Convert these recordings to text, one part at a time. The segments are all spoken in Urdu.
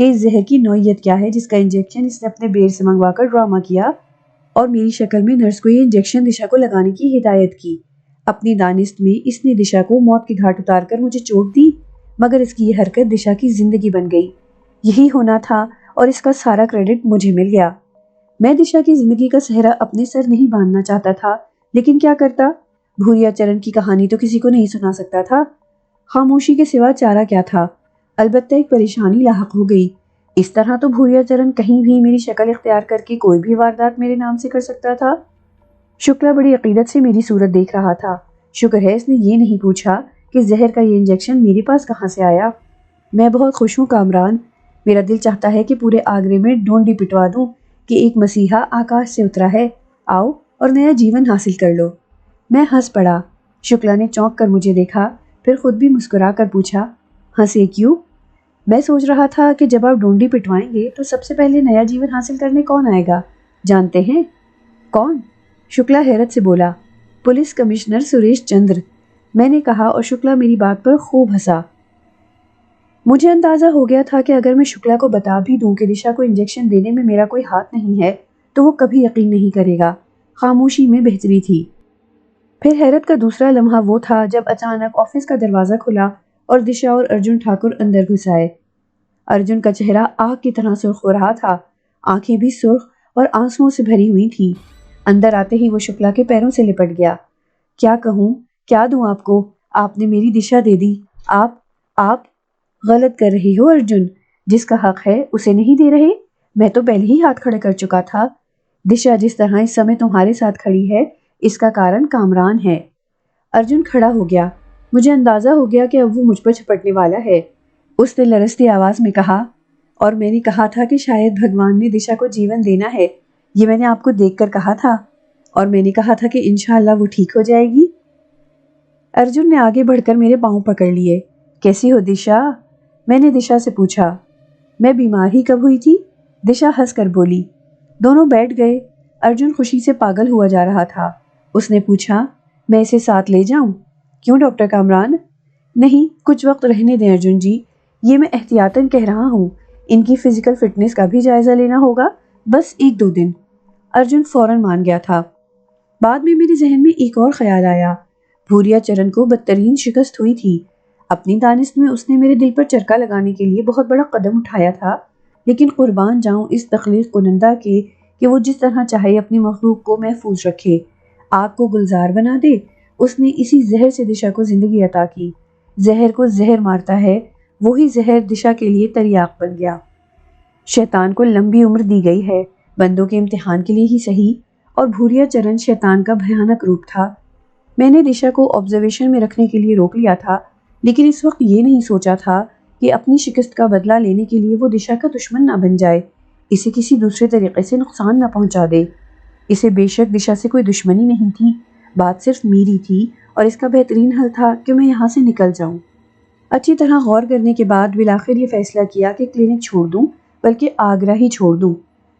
کہ اس زہر کی نوعیت کیا ہے جس کا انجیکشن اس نے اپنے بیر سے منگوا کر ڈرامہ کیا اور میری شکل میں نرس کو یہ انجیکشن دشا کو لگانے کی ہدایت کی۔ اپنی دانست میں اس نے دشا کو موت کے گھاٹ اتار کر مجھے چوٹ دی، مگر اس کی یہ حرکت دشا کی زندگی بن گئی۔ یہی ہونا تھا اور اس کا سارا کریڈٹ مجھے مل گیا۔ میں دشا کی زندگی کا سہرا اپنے سر نہیں باندھنا چاہتا تھا، لیکن کیا کرتا؟ بھوریا چرن کی کہانی تو کسی کو نہیں سنا سکتا تھا۔ خاموشی کے سوا چارہ کیا تھا؟ البتہ ایک پریشانی لاحق ہو گئی۔ اس طرح تو بھوریا چرن کہیں بھی میری شکل اختیار کر کے کوئی بھی واردات میرے نام سے کر سکتا تھا۔ شکلا بڑی عقیدت سے میری صورت دیکھ رہا تھا۔ شکر ہے اس نے یہ نہیں پوچھا کہ زہر کا یہ انجیکشن میرے پاس کہاں سے آیا۔ میں بہت خوش ہوں کامران، میرا دل چاہتا ہے کہ پورے آگرے میں ڈونڈی پٹوا دوں کہ ایک مسیحا آکاش سے اترا ہے، آؤ اور نیا جیون حاصل کر لو۔ میں ہنس پڑا۔ شکلا نے چونک کر مجھے دیکھا، پھر خود بھی مسکرا کر پوچھا، ہنسے کیوں؟ میں سوچ رہا تھا کہ جب آپ ڈونڈی پٹوائیں گے تو سب سے پہلے نیا جیون حاصل کرنے کون آئے گا، جانتے ہیں؟ کون؟ شکلا حیرت سے بولا، پولیس کمشنر سریش چندر، میں نے کہا اور شکلا میری بات پر خوب ہنسا۔ مجھے اندازہ ہو گیا تھا کہ اگر میں شکلا کو بتا بھی دوں کہ دشا کو انجیکشن دینے میں میرا کوئی ہاتھ نہیں ہے تو وہ کبھی یقین نہیں کرے گا۔ خاموشی میں بہتری تھی۔ پھر حیرت کا دوسرا لمحہ وہ تھا جب اچانک آفس کا دروازہ کھلا اور دشا اور ارجن ٹھاکر اندر گھس آئے۔ ارجن کا چہرہ آگ کی طرح سرخ ہو رہا تھا، آنکھیں بھی سرخ اور آنسوؤں سے بھری ہوئی تھی۔ اندر آتے ہی وہ شکلا کے پیروں سے لپٹ گیا۔ کیا کہوں، کیا دوں آپ کو؟ آپ نے میری دشا دے دی۔ آپ غلط کر رہی ہو ارجن، جس کا حق ہے اسے نہیں دے رہے؟ میں تو پہلے ہی ہاتھ کھڑے کر چکا تھا۔ دشا جس طرح اس سمے تمہارے ساتھ کھڑی ہے اس کا کارن کامران ہے۔ ارجن کھڑا ہو گیا۔ مجھے اندازہ ہو گیا کہ اب وہ مجھ پر جھپٹنے والا ہے۔ اس نے لرزتی آواز میں کہا، اور میں نے کہا تھا کہ شاید بھگوان نے دشا کو جیون دینا ہے، یہ میں نے آپ کو دیکھ کر کہا تھا، اور میں نے کہا تھا کہ انشاءاللہ وہ ٹھیک ہو جائے گی۔ ارجن نے آگے بڑھ کر میرے پاؤں پکڑ لیے۔ کیسی ہو دشا؟ میں نے دشا سے پوچھا۔ میں بیمار ہی کب ہوئی تھی؟ دشا ہنس کر بولی۔ دونوں بیٹھ گئے۔ ارجن خوشی سے پاگل ہوا جا رہا تھا۔ اس نے پوچھا، میں اسے ساتھ لے جاؤں؟ کیوں ڈاکٹر کامران؟ نہیں، کچھ وقت رہنے دیں ارجن جی، یہ میں احتیاطاً کہہ رہا ہوں، ان کی فزیکل فٹنس کا بھی جائزہ لینا ہوگا، بس 1-2 دن۔ ارجن فوراً مان گیا تھا۔ بعد میں میرے ذہن میں ایک اور خیال آیا۔ بھوریا چرن کو بدترین شکست ہوئی تھی۔ اپنی دانست میں اس نے میرے دل پر چرکا لگانے کے لیے بہت بڑا قدم اٹھایا تھا، لیکن قربان جاؤں اس تخلیق کنندہ کے کہ وہ جس طرح چاہے اپنی مخلوق کو محفوظ رکھے، آگ کو گلزار بنا دے۔ اس نے اسی زہر سے دشا کو زندگی عطا کی۔ زہر کو زہر مارتا ہے، وہی زہر دشا کے لیے تریاق بن گیا۔ شیطان کو لمبی عمر دی گئی ہے، بندوں کے امتحان کے لیے ہی صحیح، اور بھوریا چرن شیطان کا بھیانک روپ تھا۔ میں نے دشا کو آبزرویشن میں رکھنے کے لیے روک لیا تھا، لیکن اس وقت یہ نہیں سوچا تھا کہ اپنی شکست کا بدلہ لینے کے لیے وہ دشا کا دشمن نہ بن جائے، اسے کسی دوسرے طریقے سے نقصان نہ پہنچا دے۔ اسے بے شک دشا سے کوئی دشمنی نہیں تھی، بات صرف میری تھی، اور اس کا بہترین حل تھا کہ میں یہاں سے نکل جاؤں۔ اچھی طرح غور کرنے کے بعد بالآخر یہ فیصلہ کیا کہ کلینک چھوڑ دوں، بلکہ آگرہ ہی چھوڑ دوں۔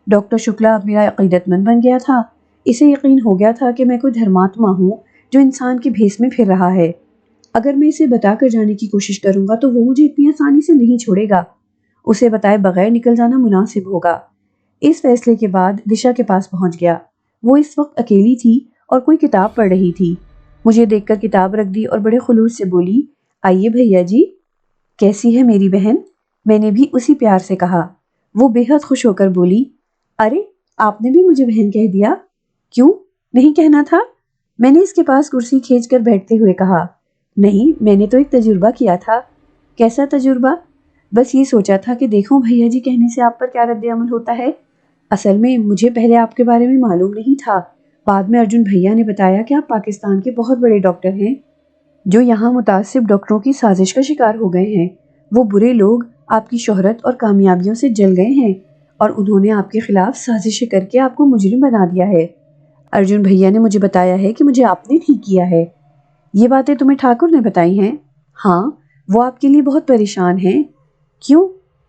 ڈاکٹر شکلا اب میرا عقیدت مند بن گیا تھا۔ اسے یقین ہو گیا تھا کہ میں کوئی دھرماتما ہوں جو انسان کے بھیس میں پھر رہا ہے۔ اگر میں اسے بتا کر جانے کی کوشش کروں گا تو وہ مجھے اتنی آسانی سے نہیں چھوڑے گا۔ اسے بتائے بغیر نکل جانا مناسب ہوگا۔ اس فیصلے کے بعد دشا کے پاس پہنچ گیا۔ وہ اس وقت اکیلی تھی اور کوئی کتاب پڑھ رہی تھی۔ مجھے دیکھ کر کتاب رکھ دی اور بڑے خلوص سے بولی، آئیے بھیا جی۔ کیسی ہے میری بہن؟ میں نے بھی اسی پیار سے کہا۔ وہ بے حد خوش ہو کر بولی، ارے آپ نے بھی مجھے بہن کہہ دیا؟ کیوں نہیں کہنا تھا؟ میں نے اس کے پاس کرسی کھینچ کر بیٹھتے ہوئے کہا، نہیں، میں نے تو ایک تجربہ کیا تھا۔ کیسا تجربہ؟ بس یہ سوچا تھا کہ دیکھوں بھیا جی کہنے سے آپ پر کیا رد عمل ہوتا ہے۔ اصل میں مجھے پہلے آپ کے بارے میں معلوم نہیں تھا، بعد میں ارجن بھیا نے بتایا کہ آپ پاکستان کے بہت بڑے ڈاکٹر ہیں جو یہاں متعصب ڈاکٹروں کی سازش کا شکار ہو گئے ہیں۔ وہ برے لوگ آپ کی شہرت اور کامیابیوں سے جل گئے ہیں اور انہوں نے آپ کے خلاف سازشیں کر کے آپ کو مجرم بنا دیا ہے۔ ارجن بھیا نے مجھے بتایا ہے کہ مجھے آپ نے ٹھیک کیا ہے۔ یہ باتیں تمہیں ٹھاکر نے بتائی ہیں؟ ہاں، وہ آپ کے لیے بہت پریشان ہیں۔ کیوں؟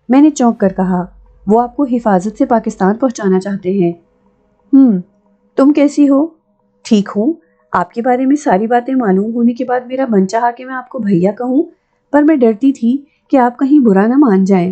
میں نے چونک کر کہا۔ وہ آپ کو حفاظت سے پاکستان پہنچانا چاہتے ہیں۔ تم کیسی ہو؟ ٹھیک ہوں۔ آپ کے بارے میں ساری باتیں معلوم ہونے کے بعد میرا من چاہا کہ میں آپ کو بھیا کہوں، پر میں ڈرتی تھی کہ آپ کہیں برا نہ مان جائیں۔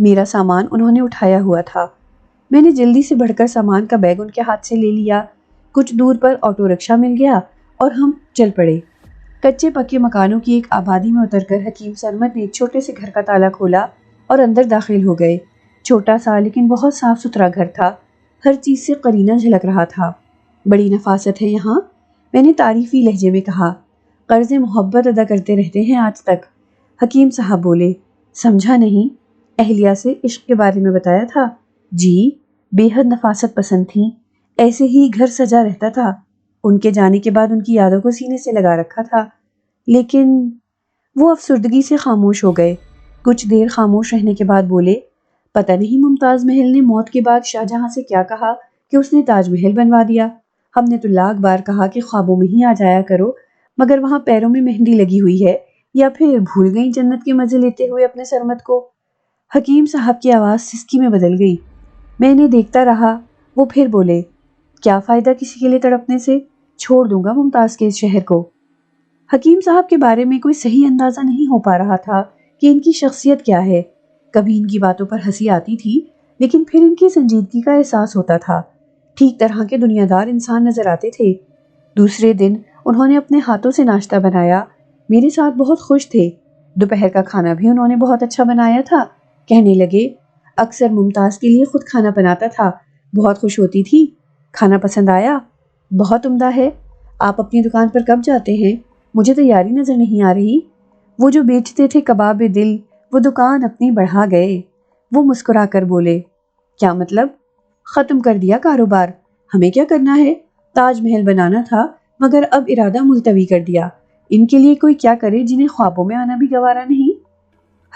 میرا سامان انہوں نے اٹھایا ہوا تھا۔ میں نے جلدی سے بڑھ کر سامان کا بیگ ان کے ہاتھ سے لے لیا۔ کچھ دور پر آٹو رکشہ مل گیا اور ہم چل پڑے۔ کچے پکے مکانوں کی ایک آبادی میں اتر کر حکیم سرمد نے ایک چھوٹے سے گھر کا تالا کھولا اور اندر داخل ہو گئے۔ چھوٹا سا لیکن بہت صاف ستھرا گھر تھا، ہر چیز سے قرینہ جھلک رہا تھا۔ بڑی نفاست ہے یہاں، میں نے تعریفی لہجے میں کہا۔ قرض محبت ادا کرتے رہتے ہیں آج تک، حکیم صاحب بولے۔ سمجھا نہیں؟ اہلیہ سے عشق کے بارے میں بتایا تھا؟ جی، بے حد نفاست پسند تھیں، ایسے ہی گھر سجا رہتا تھا۔ ان کے جانے کے بعد ان کی یادوں کو سینے سے لگا رکھا تھا، لیکن وہ افسردگی سے خاموش ہو گئے۔ کچھ دیر خاموش رہنے کے بعد بولے، پتہ نہیں ممتاز محل نے موت کے بعد شاہ جہاں سے کیا کہا کہ اس نے تاج محل بنوا دیا۔ ہم نے تو لاکھ بار کہا کہ خوابوں میں ہی آ جایا کرو، مگر وہاں پیروں میں مہندی لگی ہوئی ہے، یا پھر بھول گئی جنت کے مزے لیتے ہوئے اپنے سرمد کو۔ حکیم صاحب کی آواز سسکی میں بدل گئی۔ میں نے دیکھتا رہا۔ وہ پھر بولے، کیا فائدہ کسی کے لیے تڑپنے سے، چھوڑ دوں گا ممتاز کے اس شہر کو۔ حکیم صاحب کے بارے میں کوئی صحیح اندازہ نہیں ہو پا رہا تھا کہ ان کی شخصیت کیا ہے۔ کبھی ان کی باتوں پر ہنسی آتی تھی، لیکن پھر ان کی سنجیدگی کا احساس ہوتا تھا۔ ٹھیک طرح کے دنیا دار انسان نظر آتے تھے۔ دوسرے دن انہوں نے اپنے ہاتھوں سے ناشتہ بنایا، میرے ساتھ بہت خوش تھے۔ دوپہر کا کھانا بھی انہوں نے بہت اچھا بنایا تھا۔ کہنے لگے، اکثر ممتاز کے لیے خود کھانا بناتا تھا، بہت خوش ہوتی تھی۔ کھانا پسند آیا؟ بہت عمدہ ہے۔ آپ اپنی دکان پر کب جاتے ہیں؟ مجھے تیاری نظر نہیں آ رہی۔ وہ جو بیچتے تھے کباب دل، وہ دکان اپنی بڑھا گئے۔ وہ مسکرا کر بولے، کیا مطلب؟ ختم کر دیا کاروبار۔ ہمیں کیا کرنا ہے؟ تاج محل بنانا تھا، مگر اب ارادہ ملتوی کر دیا۔ ان کے لیے کوئی کیا کرے جنہیں خوابوں میں آنا بھی گوارا نہیں۔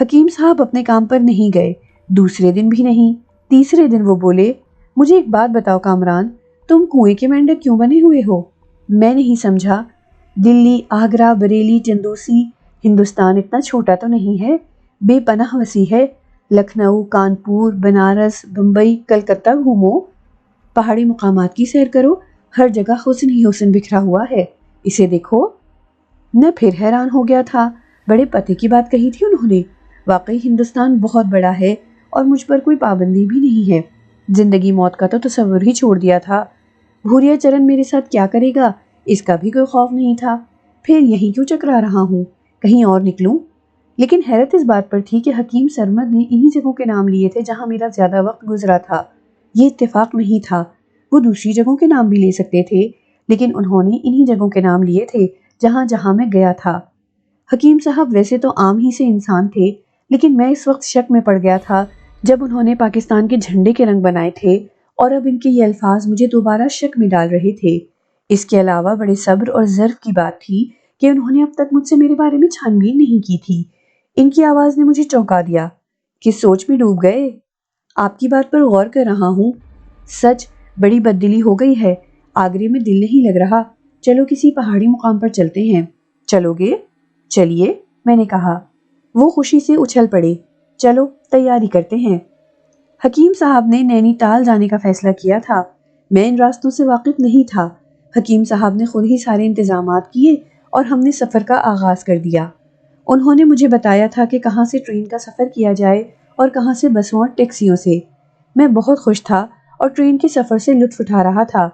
حکیم صاحب اپنے کام پر نہیں گئے، دوسرے دن بھی نہیں۔ تیسرے دن وہ بولے، مجھے ایک بات بتاؤ کامران، تم کنویں کے مینڈک کیوں بنے ہوئے ہو؟ میں نہیں سمجھا۔ دلی، آگرہ، بریلی، چندوسی، ہندوستان اتنا چھوٹا تو نہیں ہے، بے پناہ وسیع ہے۔ لکھنؤ، کانپور، بنارس، بمبئی، کلکتہ گھومو، پہاڑی مقامات کی سیر کرو، ہر جگہ حسن ہی حسن بکھرا ہوا ہے، اسے دیکھو۔ میں پھر حیران ہو گیا تھا۔ بڑے پتے کی بات کہی تھی انہوں نے۔ واقعی ہندوستان بہت بڑا ہے اور مجھ پر کوئی پابندی بھی نہیں ہے۔ زندگی موت کا تو تصور ہی چھوڑ دیا تھا۔ بھوریا چرن میرے ساتھ کیا کرے گا، اس کا بھی کوئی خوف نہیں تھا۔ پھر یہیں کیوں چکرا رہا ہوں، کہیں اور نکلوں؟ لیکن حیرت اس بات پر تھی کہ حکیم سرمد نے انہی جگہوں کے نام لیے تھے جہاں میرا زیادہ وقت گزرا تھا۔ یہ اتفاق نہیں تھا، وہ دوسری جگہوں کے نام بھی لے سکتے تھے، لیکن انہوں نے انہی جگہوں کے نام لیے تھے جہاں جہاں میں گیا تھا۔ حکیم صاحب ویسے تو عام ہی سے انسان تھے، لیکن میں اس وقت شک میں پڑ گیا تھا جب انہوں نے پاکستان کے جھنڈے کے رنگ بنائے تھے، اور اب ان کے یہ الفاظ مجھے دوبارہ شک میں ڈال رہے تھے۔ اس کے علاوہ بڑے صبر اور ظرف کی بات تھی کہ انہوں نے اب تک مجھ سے میرے بارے میں چھان بین نہیں کی تھی۔ ان کی آواز نے مجھے چونکا دیا۔ کس سوچ میں ڈوب گئے؟ آپ کی بات پر غور کر رہا ہوں۔ سچ، بڑی بددلی ہو گئی ہے، آگرے میں دل نہیں لگ رہا، چلو کسی پہاڑی مقام پر چلتے ہیں۔ چلو گے؟ چلیے، میں نے کہا۔ وہ خوشی سے اچھل پڑے۔ چلو تیاری کرتے ہیں۔ حکیم صاحب نے نینی تال جانے کا فیصلہ کیا تھا۔ میں ان راستوں سے واقف نہیں تھا۔ حکیم صاحب نے خود ہی سارے انتظامات کیے اور ہم نے سفر کا آغاز کر دیا۔ انہوں نے مجھے بتایا تھا کہ کہاں سے ٹرین کا سفر کیا جائے اور کہاں سے بسوں اور ٹیکسیوں سے۔ میں بہت خوش تھا اور ٹرین کے سفر سے لطف اٹھا رہا تھا۔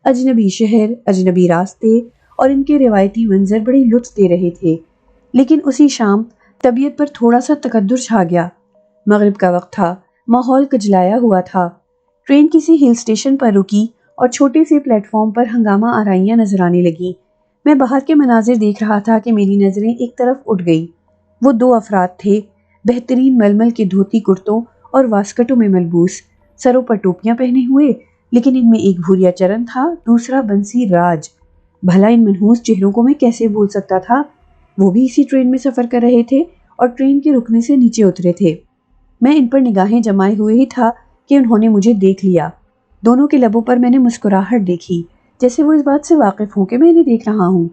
اجنبی شہر، اجنبی راستے اور ان کے روایتی منظر بڑی لطف دے رہے تھے۔ لیکن اسی شام طبیعت پر تھوڑا سا تکدر چھا گیا۔ مغرب کا وقت تھا، ماحول کجلایا ہوا تھا۔ ٹرین کسی ہل اسٹیشن پر رکی اور چھوٹے سے پلیٹ فارم پر ہنگامہ آرائیاں نظر آنے لگیں۔ میں باہر کے مناظر دیکھ رہا تھا کہ میری نظریں ایک طرف اٹھ گئی۔ وہ دو افراد تھے، بہترین ململ کے دھوتی کرتوں اور واسکٹوں میں ملبوس، سروں پر ٹوپیاں پہنے ہوئے، لیکن ان میں ایک بھوریا چرن تھا، دوسرا بنسی راج۔ بھلا ان منحوس چہروں کو میں کیسے بھول سکتا تھا؟ وہ بھی اسی ٹرین میں سفر کر رہے تھے اور ٹرین کے رکنے سے نیچے اترے تھے۔ میں ان پر نگاہیں جمائے ہوئے ہی تھا کہ انہوں نے مجھے دیکھ لیا۔ دونوں کے لبوں پر میں نے مسکراہٹ دیکھی، جیسے وہ اس بات سے واقف ہوں کہ میں انہیں دیکھ رہا ہوں۔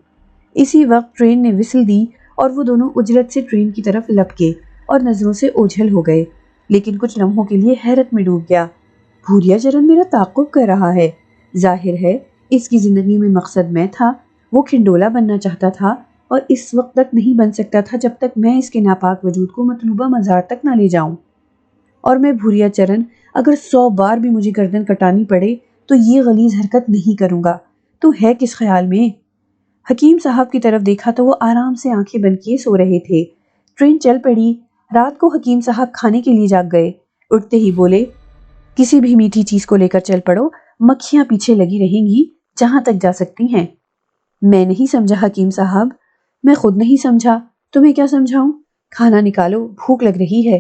اسی وقت ٹرین نے وسل دی اور وہ دونوں اجلت سے ٹرین کی طرف لپکے اور نظروں سے اوجھل ہو گئے، لیکن کچھ لمحوں کے لیے حیرت میں ڈوب گیا۔ بھوریا چرن میرا تعاقب کر رہا ہے، ظاہر ہے اس کی زندگی میں مقصد میں تھا۔ وہ کھنڈولا بننا چاہتا تھا اور اس وقت تک نہیں بن سکتا تھا جب تک میں اس کے ناپاک وجود کو مطلوبہ مزار تک نہ لے جاؤں۔ اور میں بھوریا چرن اگر 100 بار بھی مجھے گردن کٹانی پڑے تو یہ غلیظ حرکت نہیں کروں گا۔ تو ہے کس خیال میں؟ حکیم صاحب کی طرف دیکھا تو وہ آرام سے آنکھیں بند کیے سو رہے تھے۔ ٹرین چل پڑی۔ رات کو حکیم صاحب کھانے کے لیے جاگ گئے۔ اٹھتے ہی بولے، کسی بھی میٹھی چیز کو لے کر چل پڑو، مکھیاں پیچھے لگی رہیں گی جہاں تک جا سکتی ہیں۔ میں نہیں سمجھا حکیم صاحب، میں خود نہیں سمجھا، تمہیں کیا سمجھاؤں؟ کھانا نکالو، بھوک لگ رہی ہے۔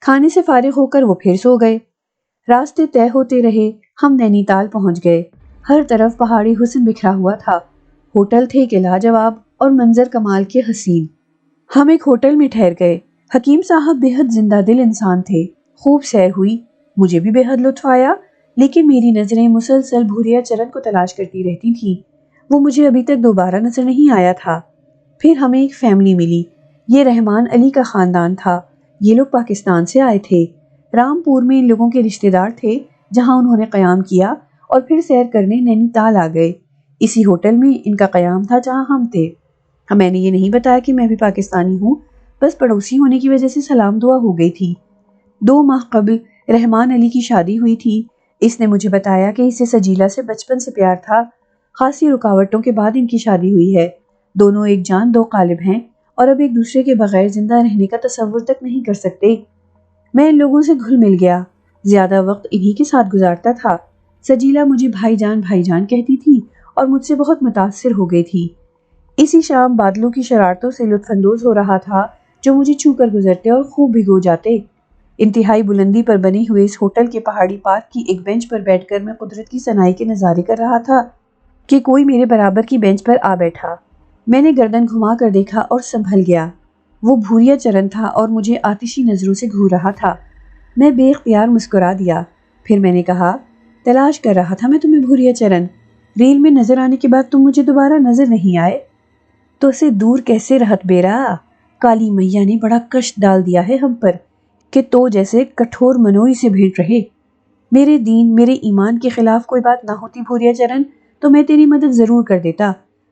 کھانے سے فارغ ہو کر وہ پھر سو گئے۔ راستے طے ہوتے رہے، ہم نینی تال پہنچ گئے۔ ہر طرف پہاڑی حسن بکھرا ہوا تھا۔ ہوٹل تھے کہ لاجواب اور منظر کمال کے حسین۔ ہم ایک ہوٹل میں ٹھہر گئے۔ حکیم صاحب بے حد زندہ دل انسان تھے۔ خوب سیر ہوئی، مجھے بھی بے حد لطف آیا، لیکن میری نظریں مسلسل بھوریا چرن کو تلاش کرتی رہتی تھیں۔ وہ مجھے ابھی تک دوبارہ نظر نہیں آیا تھا۔ پھر ہمیں ایک فیملی ملی۔ یہ رحمان علی کا خاندان تھا۔ یہ لوگ پاکستان سے آئے تھے۔ رامپور میں ان لوگوں کے رشتہ دار تھے جہاں انہوں نے قیام کیا، اور پھر سیر کرنے نینی تال آ گئے۔ اسی ہوٹل میں ان کا قیام تھا جہاں ہم تھے۔ میں نے یہ نہیں بتایا کہ میں بھی پاکستانی ہوں، بس پڑوسی ہونے کی وجہ سے سلام دعا ہو گئی تھی۔ 2 ماہ قبل رحمان علی کی شادی ہوئی تھی۔ اس نے مجھے بتایا کہ اسے سجیلا سے بچپن سے پیار تھا۔ خاصی رکاوٹوں کے بعد ان کی شادی ہوئی ہے۔ دونوں ایک جان دو قالب ہیں اور اب ایک دوسرے کے بغیر زندہ رہنے کا تصور تک نہیں کر سکتے۔ میں ان لوگوں سے گھل مل گیا، زیادہ وقت انہی کے ساتھ گزارتا تھا۔ سجیلا مجھے بھائی جان کہتی تھی اور مجھ سے بہت متاثر ہو گئی تھی۔ اسی شام بادلوں کی شرارتوں سے لطف اندوز ہو رہا تھا جو مجھے چھو کر گزرتے اور خوب بھگو جاتے۔ انتہائی بلندی پر بنے ہوئے اس ہوٹل کے پہاڑی پارک کی ایک بینچ پر بیٹھ کر میں قدرت کی صنائی کے نظارے کر رہا تھا کہ کوئی میرے برابر کی بینچ پر آ بیٹھا۔ میں نے گردن گھما کر دیکھا اور سنبھل گیا۔ وہ بھوریا چرن تھا اور مجھے آتشی نظروں سے گھور رہا تھا۔ میں بے اختیار مسکرا دیا۔ پھر میں نے کہا، تلاش کر رہا تھا میں تمہیں بھوریا چرن۔ ریل میں نظر آنے کے بعد تم مجھے دوبارہ نظر نہیں آئے تو اسے دور کیسے رہت بیرا؟ کالی میاں نے بڑا کشت ڈال دیا ہے ہم پر کہ تو جیسے کٹھور منوئی سے بھیڑ رہے۔ میرے دین، میرے ایمان کے خلاف کوئی بات نہ ہوتی بھوریا چرن تو میں تیری مدد ضرور کر دیتا،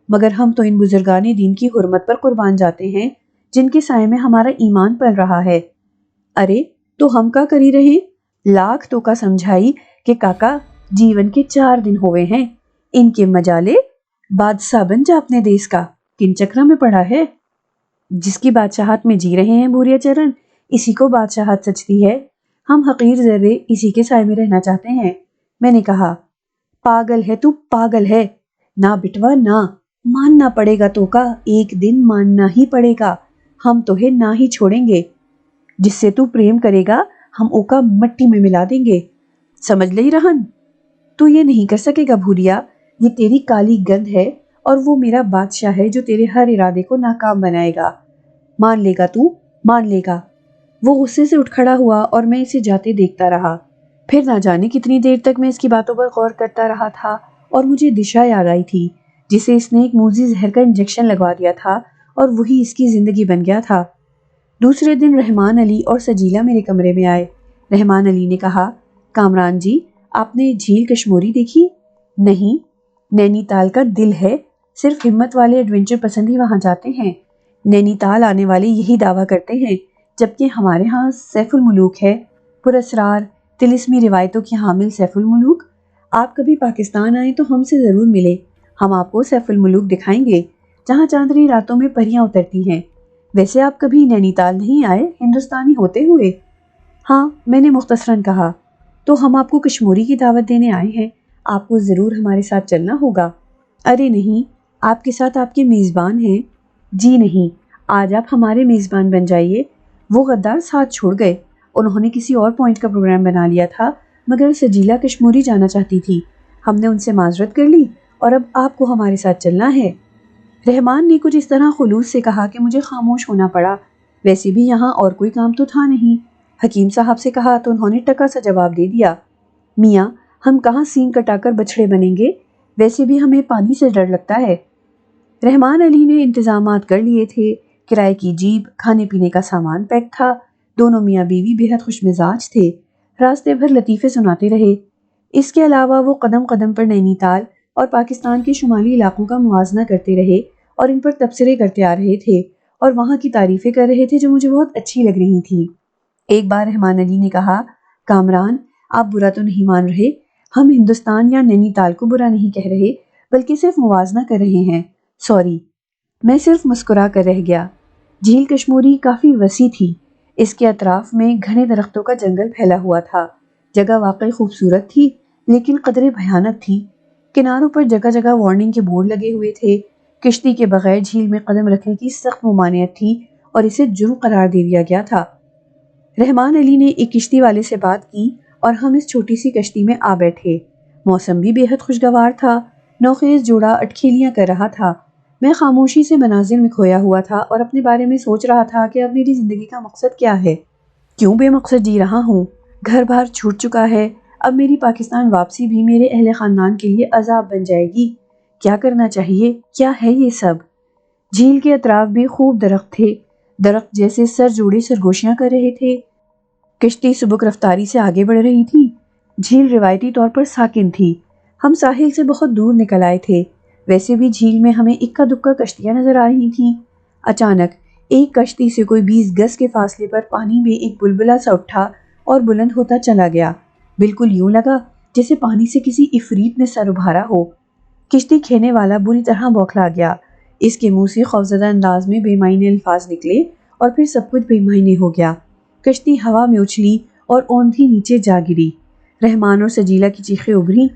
مگر ہم تو ان بزرگان دین کی حرمت پر قربان جاتے ہیں جن کے سائے میں ہمارا ایمان پل رہا ہے۔ ارے تو ہم کا کری رہے؟ لاکھ تو کا سمجھائی کہ کاکا جیون کے 4 دن ہوئے ہیں، ان کے مجالے بادشاہ بن جا اپنے دیس کا، کن چکرا میں پڑا ہے؟ جس کی بادشاہت میں جی رہے ہیں بھوریا چرن، اسی کو بادشاہت سچتی ہے۔ ہم حقیر ذرے اسی کے سائے میں رہنا چاہتے ہیں۔ میں نے کہا، پاگل ہے تو پاگل ہے، نہ بٹوا نہ، ماننا پڑے گا تو کا، ایک دن ماننا ہی پڑے گا، ہم تو ہے نہ ہی چھوڑیں گے۔ جس سے تو پریم کرے گا ہم اوکا مٹی میں ملا دیں گے، سمجھ لئی رہن؟ تو یہ نہیں کر سکے گا بھوریا، یہ تیری کالی گند ہے اور وہ میرا بادشاہ ہے جو تیرے ہر ارادے کو ناکام بنائے گا۔ مان لے گا تو، مان لے گا۔ وہ غصے سے اٹھ کھڑا ہوا اور میں اسے جاتے دیکھتا رہا۔ پھر نہ جانے کتنی دیر تک میں اس کی باتوں پر غور کرتا رہا تھا اور مجھے دشا یاد آئی تھی جسے اس نے ایک موذی زہر کا انجیکشن لگوا دیا تھا اور وہی اس کی زندگی بن گیا تھا۔ دوسرے دن رحمان علی اور سجیلا میرے کمرے میں آئے۔ رحمان علی نے کہا، کامران جی آپ نے جھیل کشموری دیکھی؟ نہیں، نینی تال کا دل ہے، صرف ہمت والے ایڈونچر پسند ہی وہاں جاتے ہیں۔ نینی تال آنے والے یہی دعویٰ کرتے ہیں، جبکہ ہمارے ہاں سیف الملوک ہے، پراسرار طلسمی روایتوں کی حامل سیف الملوک۔ آپ کبھی پاکستان آئیں تو ہم سے ضرور ملے، ہم آپ کو سیف الملوک دکھائیں گے جہاں چاندنی راتوں میں پریاں اترتی ہیں۔ ویسے آپ کبھی نینی تال نہیں آئے ہندوستانی ہوتے ہوئے؟ ہاں، میں نے مختصراً کہا۔ تو ہم آپ کو کشموری کی دعوت دینے آئے ہیں، آپ کو ضرور ہمارے ساتھ چلنا ہوگا۔ ارے نہیں، آپ کے ساتھ آپ کے میزبان ہیں۔ جی نہیں، آج آپ ہمارے میزبان بن جائیے۔ وہ غدار ساتھ چھوڑ گئے، انہوں نے کسی اور پوائنٹ کا پروگرام بنا لیا تھا، مگر سجیلا کشموری جانا چاہتی تھی۔ ہم نے ان سے معذرت کر لی اور اب آپ کو ہمارے ساتھ چلنا ہے۔ رحمان نے کچھ اس طرح خلوص سے کہا کہ مجھے خاموش ہونا پڑا۔ ویسے بھی یہاں اور کوئی کام تو تھا نہیں۔ حکیم صاحب سے کہا تو انہوں نے ٹکا سا جواب دے دیا، میاں ہم کہاں سینگ کٹا کر بچھڑے بنیں گے، ویسے بھی ہمیں پانی سے ڈر لگتا ہے۔ رحمان علی نے انتظامات کر لیے تھے، کرائے کی جیپ، کھانے پینے کا سامان پیک تھا۔ دونوں میاں بیوی بے حد خوش مزاج تھے، راستے بھر لطیفے سناتے رہے۔ اس کے علاوہ وہ قدم قدم پر نینی تال اور پاکستان کے شمالی علاقوں کا موازنہ کرتے رہے اور ان پر تبصرے کرتے آ رہے تھے اور وہاں کی تعریفیں کر رہے تھے جو مجھے بہت اچھی لگ رہی تھیں۔ ایک بار رحمان علی نے کہا، کامران آپ برا تو نہیں مان رہے؟ ہم ہندوستان یا نینی تال کو برا نہیں کہہ رہے، بلکہ صرف موازنہ کر رہے ہیں۔ سوری۔ میں صرف مسکرا کر رہ گیا۔ جھیل کشموری کافی وسیع تھی۔ اس کے اطراف میں گھنے درختوں کا جنگل پھیلا ہوا تھا۔ جگہ واقعی خوبصورت تھی، لیکن قدرے بھیانک تھی۔ کناروں پر جگہ جگہ وارننگ کے بورڈ لگے ہوئے تھے۔ کشتی کے بغیر جھیل میں قدم رکھنے کی سخت ممانعت تھی اور اسے جرم قرار دے دیا گیا تھا۔ رحمان علی نے ایک کشتی والے سے بات کی اور ہم اس چھوٹی سی کشتی میں آ بیٹھے۔ موسم بھی بے حد خوشگوار تھا۔ نوخیز جوڑا اٹکھیلیاں کر رہا تھا۔ میں خاموشی سے مناظر میں کھویا ہوا تھا اور اپنے بارے میں سوچ رہا تھا کہ اب میری زندگی کا مقصد کیا ہے؟ کیوں بے مقصد جی رہا ہوں؟ گھر بار چھوٹ چکا ہے۔ اب میری پاکستان واپسی بھی میرے اہل خاندان کے لیے عذاب بن جائے گی۔ کیا کرنا چاہیے؟ کیا ہے یہ سب؟ جھیل کے اطراف بھی خوب درخت تھے۔ درخت جیسے سر جوڑے سرگوشیاں کر رہے تھے۔ کشتی سبک رفتاری سے آگے بڑھ رہی تھی۔ جھیل روایتی طور پر ساکن تھی۔ ہم ساحل سے بہت دور نکل آئے تھے۔ ویسے بھی جھیل میں ہمیں اکا دکا کشتیاں نظر آ رہی تھیں۔ اچانک ایک کشتی سے کوئی 20 گز کے فاصلے پر پانی میں ایک بلبلا سا اٹھا اور بلند ہوتا چلا گیا۔ بالکل یوں لگا جیسے پانی سے کسی عفریت نے سر ابھارا ہو۔ کشتی کھینے والا بری طرح بوکھلا گیا۔ اس کے منہ سے خوفزدہ انداز میں بے معنی الفاظ نکلے اور پھر سب کچھ بے معنی ہو گیا۔ کشتی ہوا میں اچھلی اور اوندھی نیچے جا گری۔ رحمان اور سجیلا کی چیخیں ابھری۔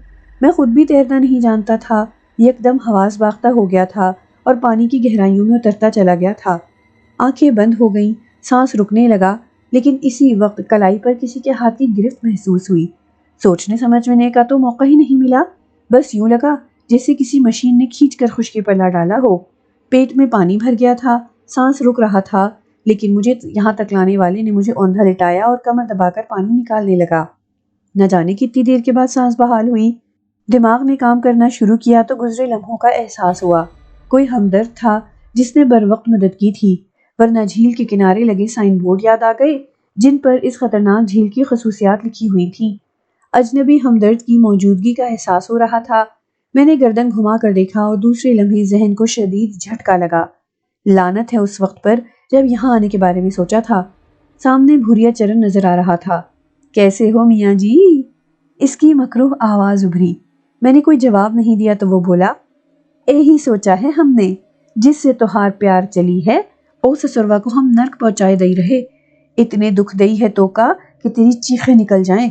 میں خود بھی تیرنا نہیں جانتا تھا۔ یکدم حواس باختہ ہو گیا تھا اور پانی کی گہرائیوں میں اترتا چلا گیا تھا۔ آنکھیں بند ہو گئیں، سانس رکنے لگا، لیکن اسی وقت کلائی پر کسی کے ہاتھ کی گرفت محسوس ہوئی۔ سوچنے سمجھنے کا تو موقع ہی نہیں ملا۔ بس یوں لگا جیسے کسی مشین نے کھینچ کر خشکی پر لا ڈالا ہو۔ پیٹ میں پانی بھر گیا تھا، سانس رک رہا تھا، لیکن مجھے یہاں تک لانے والے نے مجھے اوندھا لٹایا اور کمر دبا کر پانی نکالنے لگا۔ نہ جانے کتنی دیر کے بعد سانس بحال ہوئی۔ دماغ نے کام کرنا شروع کیا تو گزرے لمحوں کا احساس ہوا۔ کوئی ہمدرد تھا جس نے بروقت مدد کی تھی، ورنہ جھیل کے کنارے لگے سائن بورڈ یاد آ گئے جن پر اس خطرناک جھیل کی خصوصیات لکھی ہوئی تھیں۔ اجنبی ہمدرد کی موجودگی کا احساس ہو رہا تھا۔ میں نے گردن گھما کر دیکھا اور دوسرے لمحے ذہن کو شدید جھٹکا لگا۔ لعنت ہے اس وقت پر جب یہاں آنے کے بارے میں سوچا تھا۔ سامنے بھوریا چرن نظر آ رہا تھا۔ کیسے ہو میاں جی؟ اس کی مکروہ آواز ابھری۔ میں نے کوئی جواب نہیں دیا تو وہ بولا، یہی سوچا ہے ہم نے، جس سے تہار پیار چلی ہے او سسروا کو ہم نرک پہنچائے دئی رہے۔ اتنے دکھ دئی ہے تو کا کہ تیری چیخیں نکل جائیں۔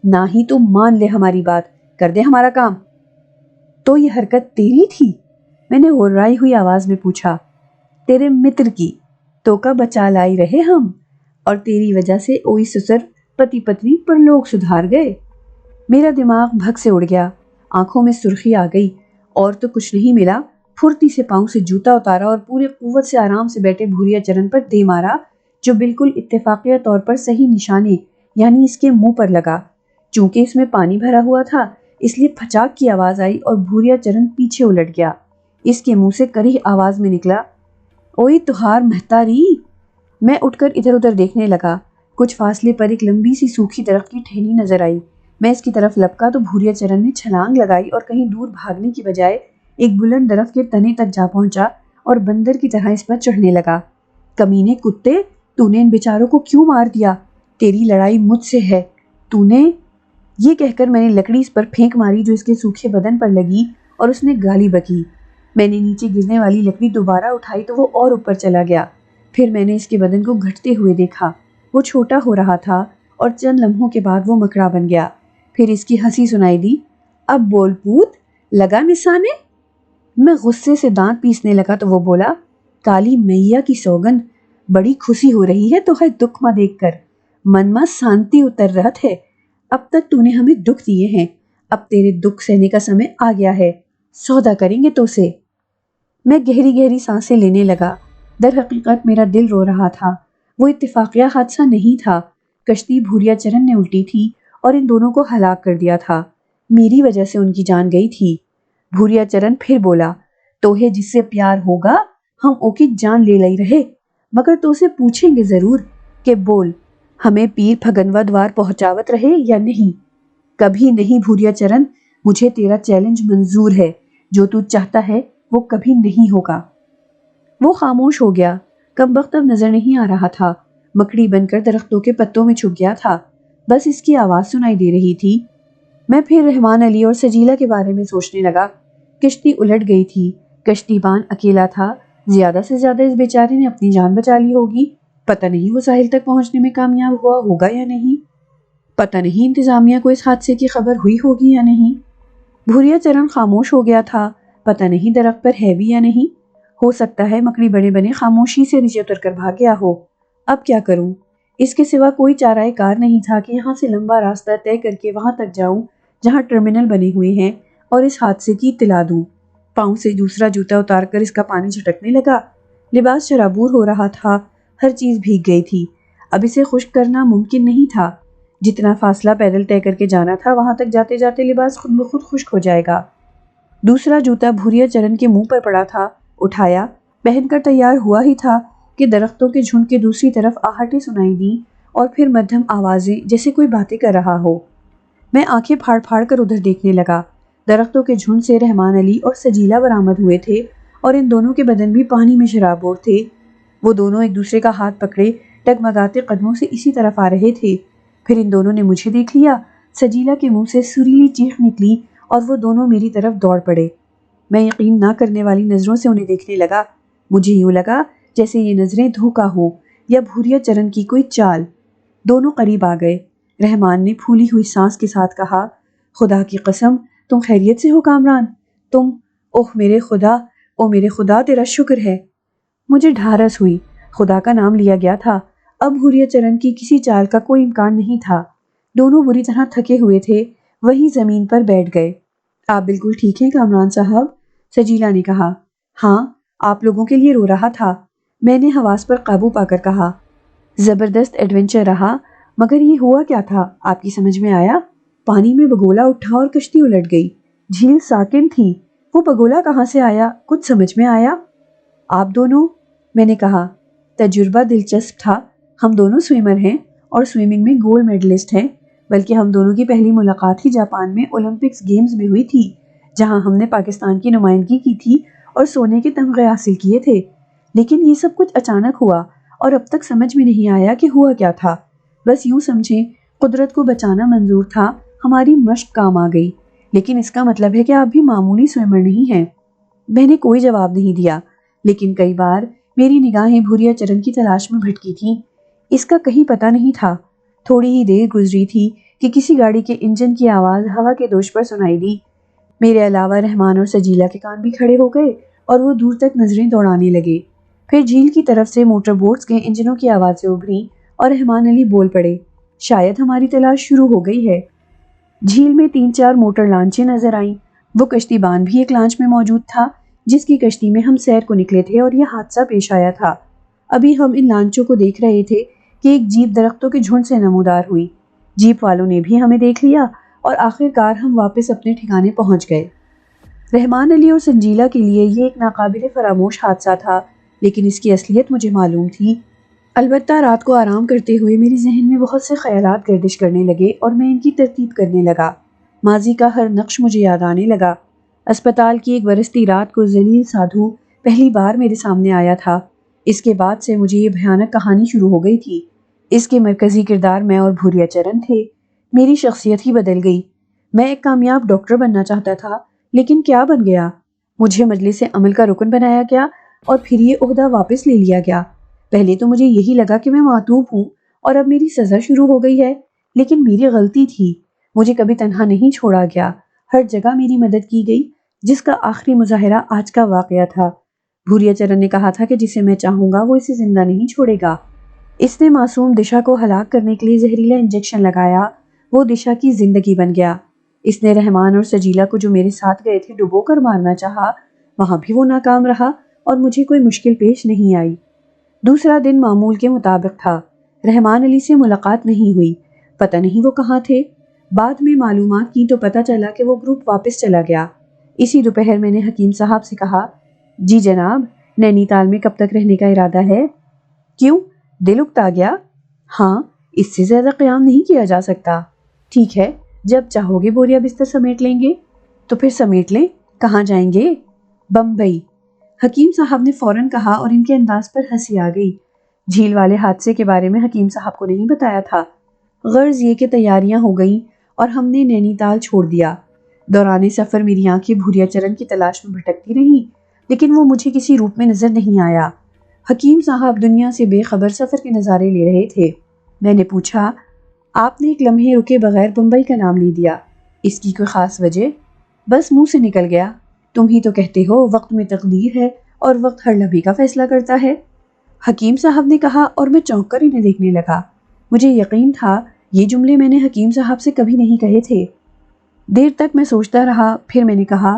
نہ ہی تو مان لے ہماری بات، کر دے ہمارا کام۔ تو یہ حرکت تیری تھی؟ میں نے غرائی ہوئی آواز میں پوچھا۔ تیرے متر کی، تو کا بچا لائی رہے ہم، اور تیری وجہ سے اوئی سسر پتی پتنی پر لوگ سدھار گئے۔ میرا دماغ بھگ سے اڑ گیا، آنکھوں میں سرخی آ گئی، اور تو کچھ نہیں ملا۔ پھرتی سے پاؤں سے جوتا اتارا اور پورے قوت سے آرام سے بیٹھے بھوریا چرن پر دے مارا، جو بالکل اتفاقیہ طور پر صحیح نشانے یعنی اس کے منہ پر لگا۔ چونکہ اس میں پانی بھرا ہوا تھا اس لیے پھچاک کی آواز آئی اور بھوریا چرن پیچھے الٹ گیا۔ اس کے منہ سے کڑی آواز میں نکلا، اوئی تہار مہتاری۔ میں اٹھ کر ادھر ادھر دیکھنے لگا۔ کچھ فاصلے پر ایک لمبی سی سوکھی درخت کی ٹہنی نظر آئی۔ میں اس کی طرف لپکا تو بھوریا چرن نے چھلانگ لگائی اور کہیں دور بھاگنے کی بجائے ایک بلند درخت کے تنے تک جا پہنچا اور بندر کی طرح اس پر چڑھنے لگا۔ کمینے کتے، تو نے ان بیچاروں کو کیوں مار دیا؟ تیری لڑائی مجھ سے ہے، تو نے… یہ کہہ کر میں نے لکڑی اس پر پھینک ماری جو اس کے سوکھے بدن پر لگی اور اس نے گالی بکی۔ میں نے نیچے گرنے والی لکڑی دوبارہ اٹھائی تو وہ اور اوپر چلا گیا۔ پھر میں نے اس کے بدن کو گھٹتے ہوئے دیکھا۔ وہ چھوٹا ہو رہا تھا اور چند لمحوں کے بعد وہ مکڑا بن گیا۔ پھر اس کی ہنسی سنائی دی، اب بول پوت، لگا نسانے؟ میں غصے سے دانت پیسنے لگا تو وہ بولا، کالی میاں کی سوگند، بڑی خوشی ہو رہی ہے تو ہے دکھ ماں دیکھ کر، من ماں شانتی اتر رہت ہے۔ اب تک تو نے ہمیں دکھ دیے ہیں، اب تیرے دکھ سہنے کا سمے آ گیا ہے، سودا کریں گے تو سے۔ میں گہری گہری سانسیں لینے لگا۔ در حقیقت میرا دل رو رہا تھا۔ وہ اتفاقیہ حادثہ نہیں تھا۔ کشتی بھوریا چرن نے الٹی تھی اور ان دونوں کو ہلاک کر دیا تھا۔ میری وجہ سے ان کی جان گئی تھی۔ بھوریا چرن پھر بولا، تو ہے جس سے پیار ہوگا ہم او کی جان لے لئی رہے، مگر تو اسے پوچھیں گے ضرور کہ بول ہمیں پیر پھگنوا دوار پہنچاوت رہے یا نہیں؟ کبھی نہیں بھوریا چرن، مجھے تیرا چیلنج منظور ہے، جو تو چاہتا ہے وہ کبھی نہیں ہوگا۔ وہ خاموش ہو گیا۔ کمبخت اب نظر نہیں آ رہا تھا۔ مکڑی بن کر درختوں کے پتوں میں چھپ گیا تھا، بس اس کی آواز سنائی دے رہی تھی۔ میں پھر رحمان علی اور سجیلا کے بارے میں سوچنے لگا۔ کشتی الٹ گئی تھی، کشتی بان اکیلا تھا، زیادہ سے زیادہ اس بیچارے نے اپنی جان بچا لی ہوگی، پتہ نہیں وہ ساحل تک پہنچنے میں کامیاب ہوا ہوگا یا نہیں، پتہ نہیں انتظامیہ کو اس حادثے کی خبر ہوئی ہوگی یا نہیں۔ بھوریا چرن خاموش ہو گیا تھا، پتہ نہیں درخت پر ہے بھی یا نہیں، ہو سکتا ہے مکڑی بنے بنے خاموشی سے نیچے اتر کر بھاگ گیا ہو۔ اب کیا کروں؟ اس کے سوا کوئی چارہ کار نہیں تھا کہ یہاں سے لمبا راستہ طے کر کے وہاں تک جاؤں جہاں ٹرمینل بنے ہوئے ہیں اور اس حادثے کی اطلاع دوں۔ پاؤں سے دوسرا جوتا اتار کر اس کا پانی چھٹکنے لگا۔ لباس شرابور ہو رہا تھا، ہر چیز بھیگ گئی تھی، اب اسے خشک کرنا ممکن نہیں تھا۔ جتنا فاصلہ پیدل طے کر کے جانا تھا وہاں تک جاتے جاتے لباس خود بخود خشک ہو جائے گا۔ دوسرا جوتا بھوریا چرن کے منہ پر پڑا تھا، اٹھایا، پہن کر تیار ہوا ہی تھا کہ درختوں کے جھنڈ کے دوسری طرف آہٹیں سنائی دیں اور پھر مدھم آوازیں جیسے کوئی باتیں کر رہا ہو۔ میں آنکھیں پھاڑ پھاڑ کر ادھر دیکھنے لگا۔ درختوں کے جھنڈ سے رحمان علی اور سجیلا برآمد ہوئے تھے اور ان دونوں کے بدن بھی پانی میں شرابور تھے۔ وہ دونوں ایک دوسرے کا ہاتھ پکڑے ڈگمگاتے قدموں سے اسی طرف آ رہے تھے۔ پھر ان دونوں نے مجھے دیکھ لیا، سجیلا کے منہ سے سریلی چیخ نکلی اور وہ دونوں میری طرف دوڑ پڑے۔ میں یقین نہ کرنے والی نظروں سے انہیں دیکھنے لگا۔ مجھے یوں لگا جیسے یہ نظریں دھوکہ ہوں یا بھوریا چرن کی کوئی چال۔ دونوں قریب آ گئے۔ رحمان نے پھولی ہوئی سانس کے ساتھ کہا، خدا کی قسم تم خیریت سے ہو کامران؟ تم، اوہ میرے خدا تیرا شکر ہے۔ مجھے ڈھارس ہوئی، خدا کا نام لیا گیا تھا، اب بھوریا چرن کی کسی چال کا کوئی امکان نہیں تھا۔ دونوں بری طرح تھکے ہوئے تھے، وہی زمین پر بیٹھ گئے۔ آپ بالکل ٹھیک ہیں کامران صاحب؟ سجیلا نے کہا۔ ہاں، آپ لوگوں کے لیے رو رہا تھا، میں نے حواس پر قابو پا کر کہا۔ زبردست ایڈونچر رہا، مگر یہ ہوا کیا تھا آپ کی سمجھ میں آیا؟ پانی میں بگولا اٹھا اور کشتی الٹ گئی، جھیل ساکن تھی، وہ بگولا کہاں سے آیا کچھ سمجھ میں آیا؟ آپ دونوں، میں نے کہا۔ تجربہ دلچسپ تھا، ہم دونوں سوئمر ہیں اور سوئمنگ میں گولڈ میڈلسٹ ہیں، بلکہ ہم دونوں کی پہلی ملاقات ہی جاپان میں اولمپکس گیمز میں ہوئی تھی، جہاں ہم نے پاکستان کی نمائندگی کی تھی اور سونے کے تمغے حاصل کیے تھے۔ لیکن یہ سب کچھ اچانک ہوا اور اب تک سمجھ میں نہیں آیا کہ ہوا کیا تھا۔ بس یوں سمجھیں قدرت کو بچانا منظور تھا، ہماری مشق کام آ گئی، لیکن اس کا مطلب ہے کہ آپ بھی معمولی سوئمر نہیں ہیں۔ میں نے کوئی جواب نہیں دیا، لیکن کئی بار میری نگاہیں بھوریا چرن کی تلاش میں بھٹکی تھیں۔ اس کا کہیں پتہ نہیں تھا۔ تھوڑی ہی دیر گزری تھی کہ کسی گاڑی کے انجن کی آواز ہوا کے دوش پر سنائی دی۔ میرے علاوہ رحمان اور سجیلا کے کان بھی کھڑے ہو گئے اور وہ دور تک نظریں دوڑانے لگے۔ پھر جھیل کی طرف سے موٹر بوٹس کے انجنوں کی آوازیں ابھریں اور رحمان علی بول پڑے، شاید ہماری تلاش شروع ہو گئی ہے۔ جھیل میں 3-4 موٹر لانچیں نظر آئیں۔ وہ کشتی بان بھی ایک لانچ میں موجود تھا جس کی کشتی میں ہم سیر کو نکلے تھے اور یہ حادثہ پیش آیا تھا۔ ابھی ہم ان لانچوں کو دیکھ رہے تھے کہ ایک جیپ درختوں کے جھنڈ سے نمودار ہوئی۔ جیپ والوں نے بھی ہمیں دیکھ لیا اور آخر کار ہم واپس اپنے ٹھکانے پہنچ گئے۔ رحمان علی اور سنجیلا کے لیے یہ ایک ناقابل فراموش حادثہ تھا، لیکن اس کی اصلیت مجھے معلوم تھی۔ البتہ رات کو آرام کرتے ہوئے میرے ذہن میں بہت سے خیالات گردش کرنے لگے اور میں ان کی ترتیب کرنے لگا۔ ماضی کا ہر نقش مجھے یاد آنے لگا۔ اسپتال کی ایک برستی رات کو ذلیل سادھو پہلی بار میرے سامنے آیا تھا۔ اس کے بعد سے مجھے یہ بھیانک کہانی شروع ہو گئی تھی۔ اس کے مرکزی کردار میں اور بھوریا چرن تھے۔ میری شخصیت ہی بدل گئی۔ میں ایک کامیاب ڈاکٹر بننا چاہتا تھا، لیکن کیا بن گیا؟ مجھے مجلس عمل کا رکن بنایا گیا اور پھر یہ عہدہ واپس لے لیا گیا۔ پہلے تو مجھے یہی لگا کہ میں معتوب ہوں اور اب میری سزا شروع ہو گئی ہے، لیکن میری غلطی تھی۔ مجھے کبھی تنہا نہیں چھوڑا گیا، ہر جگہ میری مدد کی گئی، جس کا آخری مظاہرہ آج کا واقعہ تھا۔ بھوریا چرن نے کہا تھا کہ جسے میں چاہوں گا وہ اسے زندہ نہیں چھوڑے گا۔ اس نے معصوم دشا کو ہلاک کرنے کے لیے زہریلا انجیکشن لگایا، وہ دشا کی زندگی بن گیا۔ اس نے رحمان اور سجیلا کو جو میرے ساتھ گئے تھے ڈبو کر مارنا چاہا، وہاں بھی وہ ناکام رہا اور مجھے کوئی مشکل پیش نہیں آئی۔ دوسرا دن معمول کے مطابق تھا۔ رحمان علی سے ملاقات نہیں ہوئی، پتہ نہیں وہ کہاں تھے۔ بعد میں معلومات کی تو پتہ چلا کہ وہ گروپ واپس چلا گیا۔ اسی دوپہر میں نے حکیم صاحب سے کہا، جی جناب، نینی تال میں کب تک رہنے کا ارادہ ہے؟ کیوں؟ دل اکتا گیا؟ ہاں، اس سے زیادہ قیام نہیں کیا جا سکتا۔ ٹھیک ہے، جب چاہو گے بوریا بستر سمیٹ لیں گے۔ تو پھر سمیٹ لیں، کہاں جائیں گے؟ بمبئی، حکیم صاحب نے فوراً کہا اور ان کے انداز پر ہنسی آ گئی۔ جھیل والے حادثے کے بارے میں حکیم صاحب کو نہیں بتایا تھا۔ غرض یہ کہ تیاریاں ہو گئیں اور ہم نے نینی تال چھوڑ دیا۔ دوران سفر میری آنکھیں بھوریا چرن کی تلاش میں بھٹکتی رہیں، لیکن وہ مجھے کسی روپ میں نظر نہیں آیا۔ حکیم صاحب دنیا سے بے خبر سفر کے نظارے لے رہے تھے۔ میں نے پوچھا، آپ نے ایک لمحے رکے بغیر بمبئی کا نام لے دیا، اس کی کوئی خاص وجہ؟ بس منہ سے نکل گیا، تم ہی تو کہتے ہو وقت میں تقدیر ہے اور وقت ہر لمحے کا فیصلہ کرتا ہے، حکیم صاحب نے کہا، اور میں چونک کر انہیں دیکھنے لگا۔ مجھے یقین تھا یہ جملے میں نے حکیم صاحب سے کبھی نہیں کہے تھے۔ دیر تک میں سوچتا رہا، پھر میں نے کہا،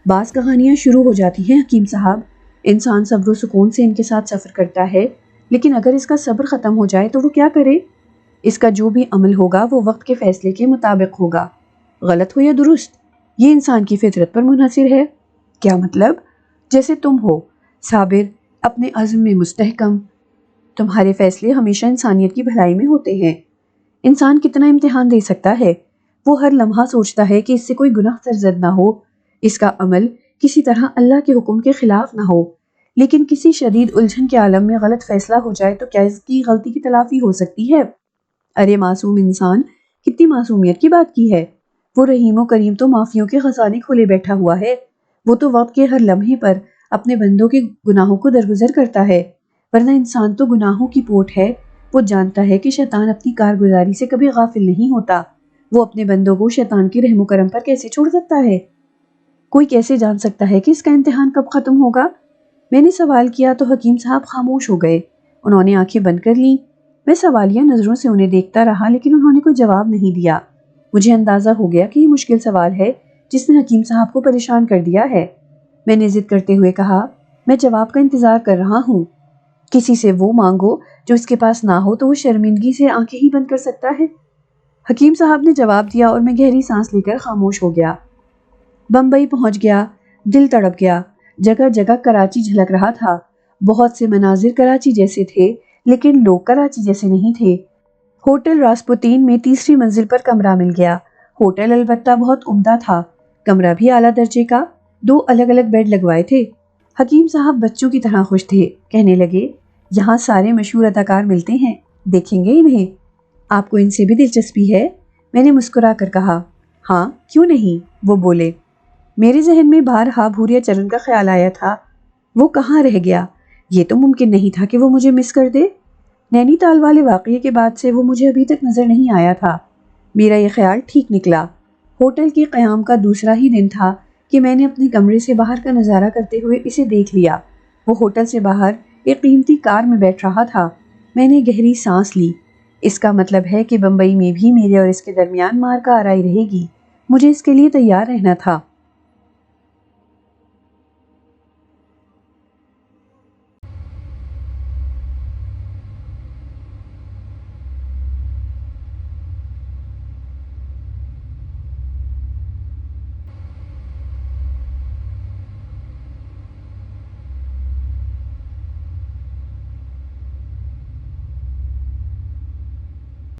بعض کہانیاں شروع ہو جاتی ہیں حکیم صاحب، انسان صبر و سکون سے ان کے ساتھ سفر کرتا ہے، لیکن اگر اس کا صبر ختم ہو جائے تو وہ کیا کرے؟ اس کا جو بھی عمل ہوگا وہ وقت کے فیصلے کے مطابق ہوگا، غلط ہو یا درست، یہ انسان کی فطرت پر منحصر ہے۔ کیا مطلب؟ جیسے تم ہو صابر، اپنے عزم میں مستحکم، تمہارے فیصلے ہمیشہ انسانیت کی بھلائی میں ہوتے ہیں۔ انسان کتنا امتحان دے سکتا ہے؟ وہ ہر لمحہ سوچتا ہے کہ اس سے کوئی گناہ سرزد نہ ہو، اس کا عمل کسی طرح اللہ کے حکم کے خلاف نہ ہو، لیکن کسی شدید الجھن کے عالم میں غلط فیصلہ ہو جائے تو کیا اس کی غلطی کی تلافی ہو سکتی ہے؟ ارے معصوم انسان، کتنی معصومیت کی بات کی ہے! وہ رحیم و کریم تو معافیوں کے خزانے کھولے بیٹھا ہوا ہے، وہ تو وقت کے ہر لمحے پر اپنے بندوں کے گناہوں کو درگزر کرتا ہے، ورنہ انسان تو گناہوں کی پوٹ ہے۔ وہ جانتا ہے کہ شیطان اپنی کارگزاری سے کبھی غافل نہیں ہوتا، وہ اپنے بندوں کو شیطان کی رحم و کرم پر کیسے چھوڑ سکتا ہے؟ کوئی کیسے جان سکتا ہے کہ اس کا امتحان کب ختم ہوگا؟ میں نے سوال کیا تو حکیم صاحب خاموش ہو گئے، انہوں نے آنکھیں بند کر لیں۔ میں سوالیہ نظروں سے انہیں دیکھتا رہا، لیکن انہوں نے کوئی جواب نہیں دیا۔ مجھے اندازہ ہو گیا کہ یہ مشکل سوال ہے جس نے حکیم صاحب کو پریشان کر دیا ہے۔ میں نے ضد کرتے ہوئے کہا، میں جواب کا انتظار کر رہا ہوں۔ کسی سے وہ مانگو جو اس کے پاس نہ ہو تو وہ شرمندگی سے آنکھیں ہی بند کر سکتا ہے۔ حکیم صاحب نے جواب دیا اور میں گہری سانس لے کر خاموش ہو گیا۔ بمبئی پہنچ گیا، دل تڑپ گیا، جگہ جگہ کراچی جھلک رہا تھا، بہت سے مناظر کراچی جیسے تھے، لیکن لوگ کراچی جیسے نہیں تھے۔ ہوٹل راسپوتین میں تیسری منزل پر کمرہ مل گیا۔ ہوٹل البتہ بہت عمدہ تھا، کمرہ بھی اعلیٰ درجے کا، 2 الگ الگ بیڈ لگوائے تھے۔ حکیم صاحب بچوں کی طرح خوش تھے، کہنے لگے، یہاں سارے مشہور اداکار ملتے ہیں، دیکھیں گے انہیں؟ آپ کو ان سے بھی دلچسپی ہے؟ میں نے مسکرا کر کہا، ہاں کیوں نہیں، وہ بولے۔ میرے ذہن میں بارہا بھوریا چرن کا خیال آیا تھا، وہ کہاں رہ گیا؟ یہ تو ممکن نہیں تھا کہ وہ مجھے مس کر دے۔ نینی تال والے واقعے کے بعد سے وہ مجھے ابھی تک نظر نہیں آیا تھا۔ میرا یہ خیال ٹھیک نکلا۔ ہوٹل کے قیام کا دوسرا ہی دن تھا کہ میں نے اپنے کمرے سے باہر کا نظارہ کرتے ہوئے اسے دیکھ لیا۔ وہ ہوٹل سے باہر ایک قیمتی کار میں بیٹھ رہا تھا۔ میں نے گہری سانس لی۔ اس کا مطلب ہے کہ بمبئی میں بھی میرے اور اس کے درمیان مار کا آرائی رہے گی۔ مجھے اس کے لیے تیار رہنا تھا۔